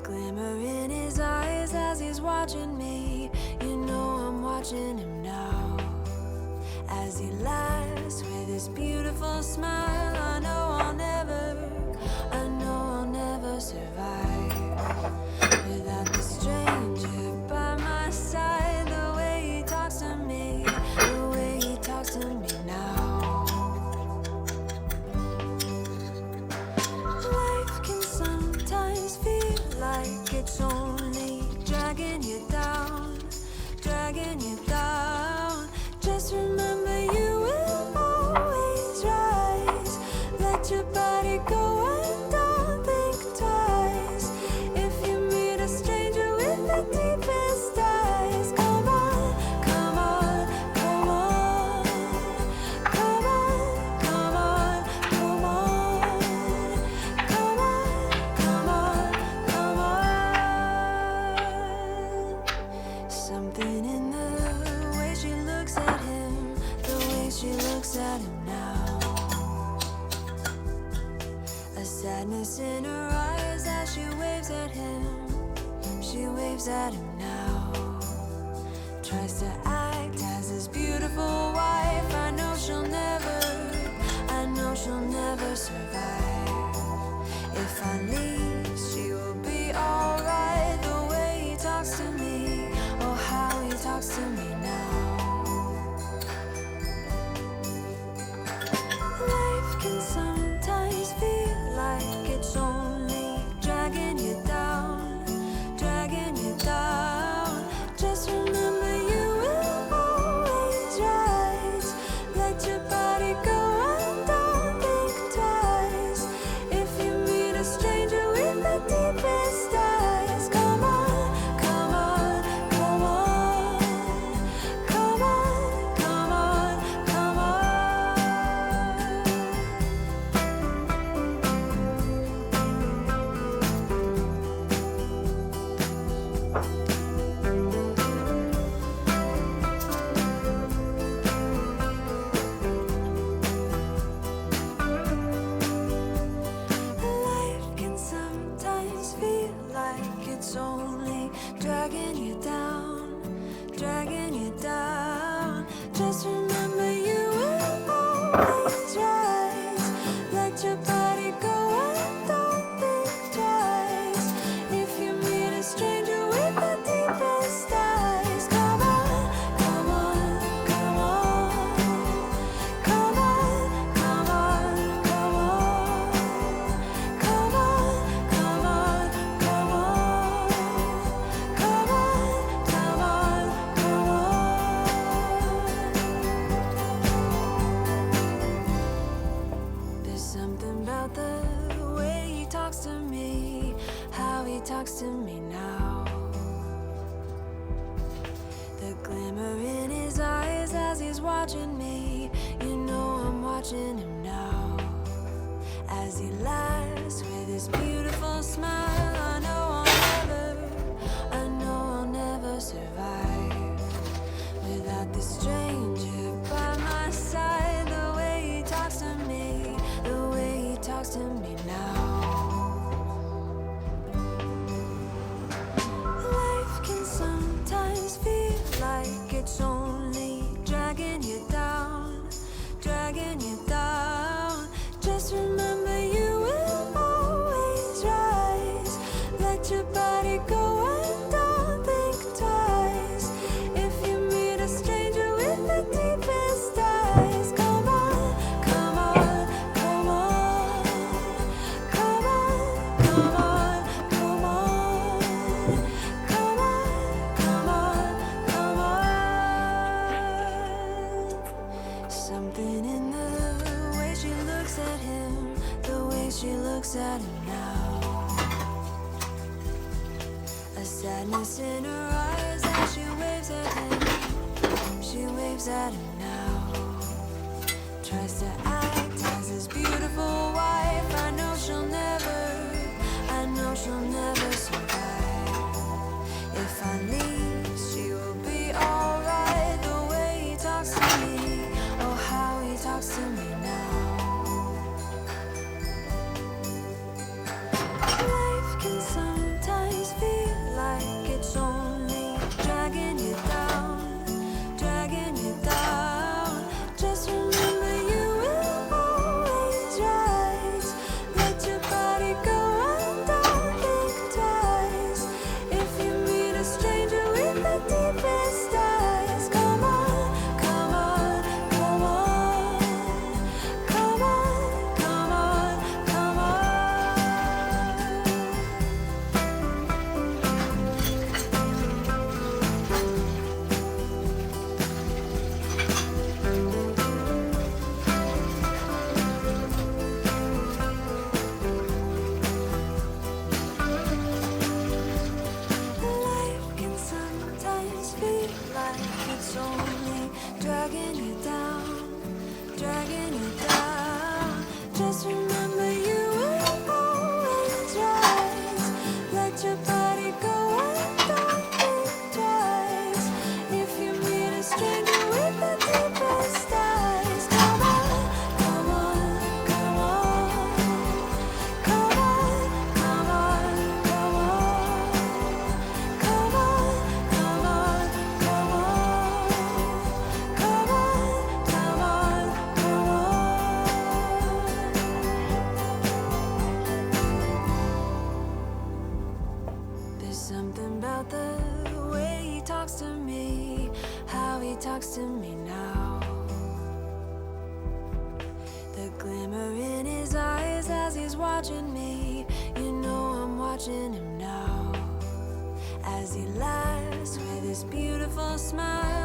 glimmer in his eyes as he's watching me. You know I'm watching him now. As he laughs with his beautiful smile, I know I'll never survive without the stranger by my side. The way he talks to me, the way he talks to me now. Life can sometimes feel like it's only dragging you down, dragging you down. Just remember you will always rise. Let your body go and don't think twice. If you meet a stranger with the deepest eyes, come on, come on, come on, come on, come on, come on, come on, come on, come on. Something in the way she looks at him, the way she looks at him now. A sadness in her eyes as she waves at him. She waves at him now. Tries to act as his beautiful wife. I know she'll never survive. If I leave, she will be alright. The way he talks to me, oh how he talks to me now. Life can sometimes feel like it's only dragging you down, dragging you down. Just remember you will always rise. Let your body go and don't think twice. If you meet a stranger with the deepest eyes, come on, come on, come on, come on, come on, come on. Life can sometimes feel like it's only dragging you down, dragging you down. Just remember you will always rise. Let your body go and don't think twice. If you meet a stranger with the deepest eyes, come on, come on, come on, come on, come on, come on, come on, come on, come on, come on, come on, come on. There's something about the way he talks to me, how he talks to me now. The glimmer in his eyes as he's watching me. You know I'm watching him now. As he laughs with his beautiful smile, I know I'll never survive without this stranger by my side. The way he talks to me, the way he talks to me now. Life can sometimes feel like it's only dragging you down, dragging you down. Just remember you will always rise. Let your body go and don't think twice. If you meet a stranger with the deepest eyes, come on, come on, come on, come on, come on, come on, come on, come on, come on. Something in the way she looks at him, the way she looks at him now. A sadness in her eyes as she waves at him. She waves at him now. Tries to act as his beautiful wife. I know she'll never survive. If I leave, she will be alright. The way he talks to me, oh how he talks to me now. Life can sometimes about the way he talks to me, how he talks to me now. The glimmer in his eyes as he's watching me, you know I'm watching him now. As he laughs with his beautiful smile,